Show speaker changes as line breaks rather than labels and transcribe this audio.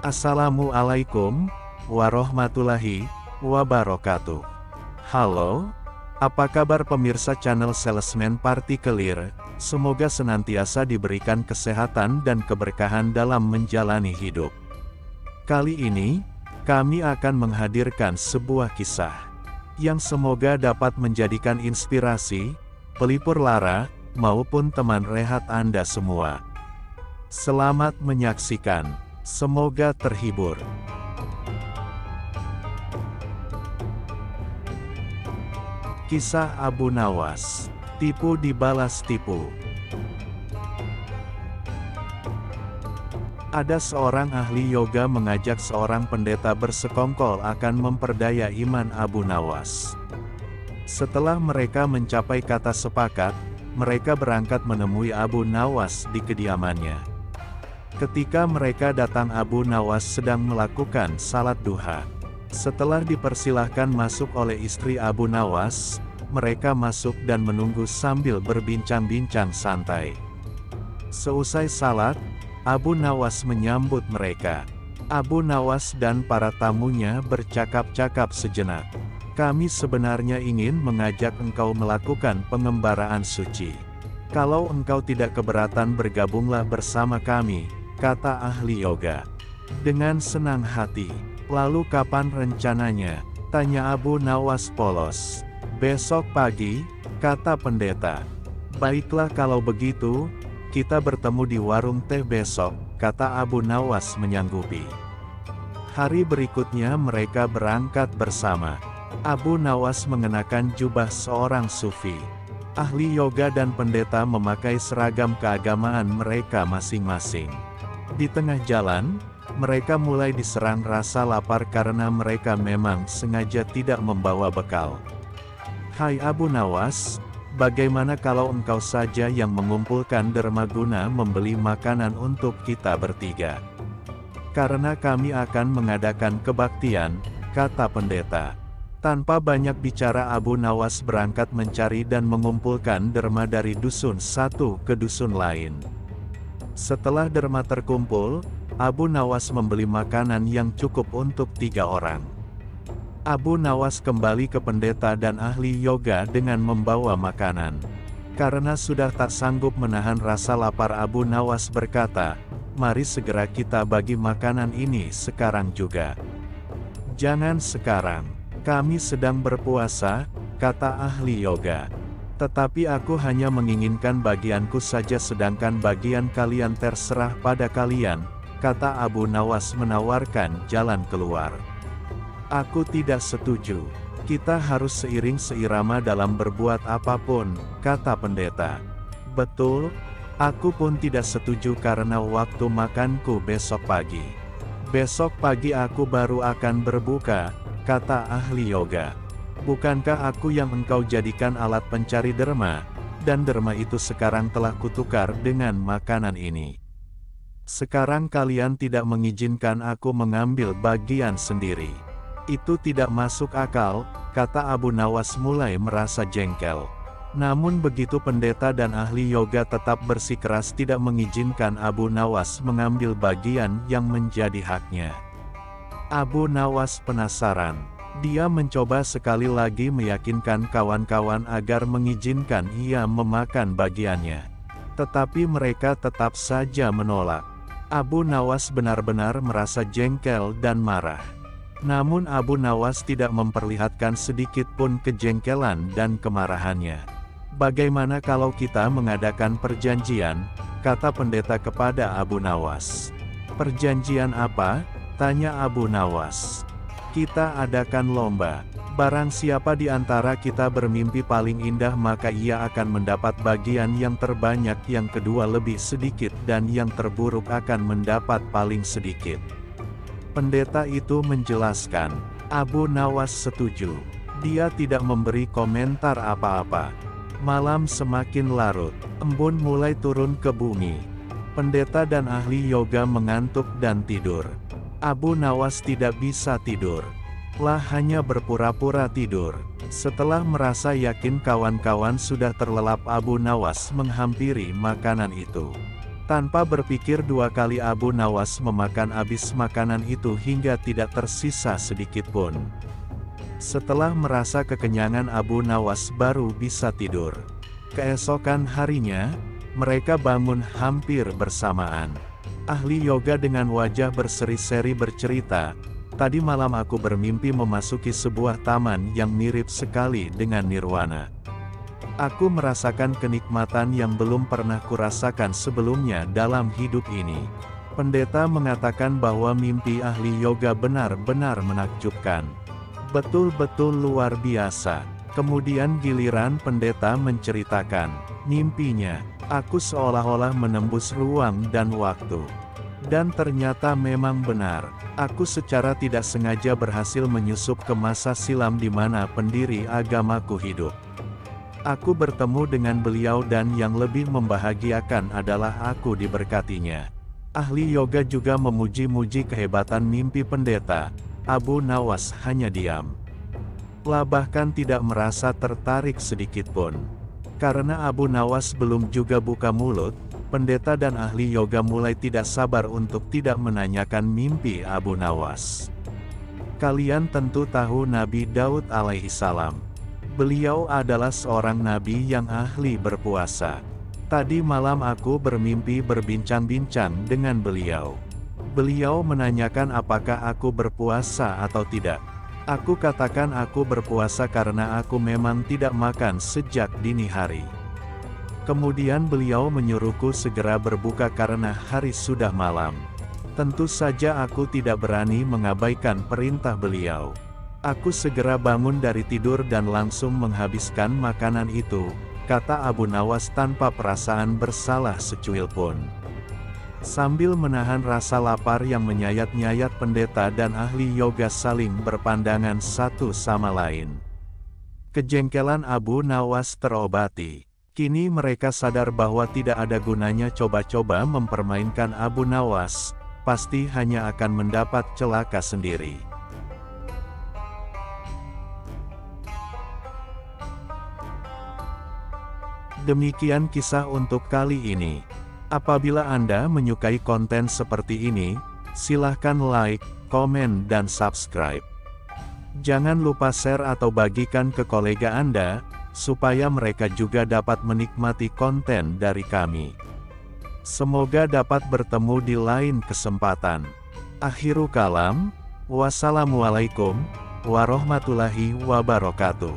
Assalamualaikum warahmatullahi wabarakatuh. Halo, apa kabar pemirsa channel Salesman Partikelir? Semoga senantiasa diberikan kesehatan dan keberkahan dalam menjalani hidup. Kali ini, kami akan menghadirkan sebuah kisah yang semoga dapat menjadikan inspirasi, pelipur lara, maupun teman rehat Anda semua. Selamat menyaksikan. Semoga terhibur. Kisah Abu Nawas. Tipu dibalas tipu. Ada seorang ahli yoga mengajak seorang pendeta bersekongkol akan memperdaya iman Abu Nawas. Setelah mereka mencapai kata sepakat, mereka berangkat menemui Abu Nawas di kediamannya. Ketika mereka datang, Abu Nawas sedang melakukan salat duha. Setelah dipersilahkan masuk oleh istri Abu Nawas, mereka masuk dan menunggu sambil berbincang-bincang santai. Seusai salat, Abu Nawas menyambut mereka. Abu Nawas dan para tamunya bercakap-cakap sejenak. Kami sebenarnya ingin mengajak engkau melakukan pengembaraan suci. Kalau engkau tidak keberatan, bergabunglah bersama kami, kata ahli yoga. Dengan senang hati. Lalu kapan rencananya? Tanya Abu Nawas polos. Besok pagi, kata pendeta. Baiklah kalau begitu, kita bertemu di warung teh besok, kata Abu Nawas menyanggupi. Hari berikutnya mereka berangkat bersama. Abu Nawas mengenakan jubah seorang sufi. Ahli yoga dan pendeta memakai seragam keagamaan mereka masing-masing. Di tengah jalan, mereka mulai diserang rasa lapar karena mereka memang sengaja tidak membawa bekal. Hai Abu Nawas, bagaimana kalau engkau saja yang mengumpulkan dermaguna membeli makanan untuk kita bertiga? Karena kami akan mengadakan kebaktian, kata pendeta. Tanpa banyak bicara, Abu Nawas berangkat mencari dan mengumpulkan derma dari dusun satu ke dusun lain. Setelah derma terkumpul, Abu Nawas membeli makanan yang cukup untuk 3 orang. Abu Nawas kembali ke pendeta dan ahli yoga dengan membawa makanan. Karena sudah tak sanggup menahan rasa lapar, Abu Nawas berkata, "Mari segera kita bagi makanan ini sekarang juga." "Jangan sekarang, kami sedang berpuasa," kata ahli yoga. "Tetapi aku hanya menginginkan bagianku saja, sedangkan bagian kalian terserah pada kalian," kata Abu Nawas menawarkan jalan keluar. "Aku tidak setuju. Kita harus seiring seirama dalam berbuat apapun," kata pendeta. "Betul, aku pun tidak setuju karena waktu makanku besok pagi. Besok pagi aku baru akan berbuka," kata ahli yoga. "Bukankah aku yang engkau jadikan alat pencari derma, dan derma itu sekarang telah kutukar dengan makanan ini. Sekarang kalian tidak mengizinkan aku mengambil bagian sendiri. Itu tidak masuk akal," kata Abu Nawas mulai merasa jengkel. Namun begitu pendeta dan ahli yoga tetap bersikeras tidak mengizinkan Abu Nawas mengambil bagian yang menjadi haknya. Abu Nawas penasaran. Dia mencoba sekali lagi meyakinkan kawan-kawan agar mengizinkan ia memakan bagiannya. Tetapi mereka tetap saja menolak. Abu Nawas benar-benar merasa jengkel dan marah. Namun Abu Nawas tidak memperlihatkan sedikit pun kejengkelan dan kemarahannya. "Bagaimana kalau kita mengadakan perjanjian?" kata pendeta kepada Abu Nawas. "Perjanjian apa?" tanya Abu Nawas. "Kita adakan lomba. Barang siapa di antara kita bermimpi paling indah maka ia akan mendapat bagian yang terbanyak, yang kedua lebih sedikit, dan yang terburuk akan mendapat paling sedikit." Pendeta itu menjelaskan. Abu Nawas setuju. Dia tidak memberi komentar apa-apa. Malam semakin larut. Embun mulai turun ke bumi. Pendeta dan ahli yoga mengantuk dan tidur. Abu Nawas tidak bisa tidur. Hanya berpura-pura tidur. Setelah merasa yakin kawan-kawan sudah terlelap, Abu Nawas menghampiri makanan itu. Tanpa berpikir dua kali Abu Nawas memakan habis makanan itu hingga tidak tersisa sedikit pun. Setelah merasa kekenyangan Abu Nawas baru bisa tidur. Keesokan harinya, mereka bangun hampir bersamaan. Ahli yoga dengan wajah berseri-seri bercerita, "Tadi malam aku bermimpi memasuki sebuah taman yang mirip sekali dengan nirwana. Aku merasakan kenikmatan yang belum pernah kurasakan sebelumnya dalam hidup ini." Pendeta mengatakan bahwa mimpi ahli yoga benar-benar menakjubkan. Betul-betul luar biasa. Kemudian giliran pendeta menceritakan mimpinya. "Aku seolah-olah menembus ruang dan waktu. Dan ternyata memang benar. Aku secara tidak sengaja berhasil menyusup ke masa silam di mana pendiri agamaku hidup. Aku bertemu dengan beliau dan yang lebih membahagiakan adalah aku diberkatinya." Ahli yoga juga memuji-muji kehebatan mimpi pendeta. Abu Nawas hanya diam. Bahkan tidak merasa tertarik sedikit pun. Karena Abu Nawas belum juga buka mulut, pendeta dan ahli yoga mulai tidak sabar untuk tidak menanyakan mimpi Abu Nawas. Kalian tentu tahu Nabi Daud alaihissalam. Beliau adalah seorang nabi yang ahli berpuasa. Tadi malam aku bermimpi berbincang-bincang dengan beliau. Beliau menanyakan apakah aku berpuasa atau tidak. Aku katakan aku berpuasa karena aku memang tidak makan sejak dini hari. Kemudian beliau menyuruhku segera berbuka karena hari sudah malam. Tentu saja aku tidak berani mengabaikan perintah beliau. Aku segera bangun dari tidur dan langsung menghabiskan makanan itu, kata Abu Nawas tanpa perasaan bersalah secuil pun. Sambil menahan rasa lapar yang menyayat-nyayat, pendeta dan ahli yoga saling berpandangan satu sama lain. Kejengkelan Abu Nawas terobati. Kini mereka sadar bahwa tidak ada gunanya coba-coba mempermainkan Abu Nawas, pasti hanya akan mendapat celaka sendiri. Demikian kisah untuk kali ini. Apabila Anda menyukai konten seperti ini, silahkan like, komen, dan subscribe. Jangan lupa share atau bagikan ke kolega Anda, supaya mereka juga dapat menikmati konten dari kami. Semoga dapat bertemu di lain kesempatan. Akhirul kalam, wassalamualaikum warahmatullahi wabarakatuh.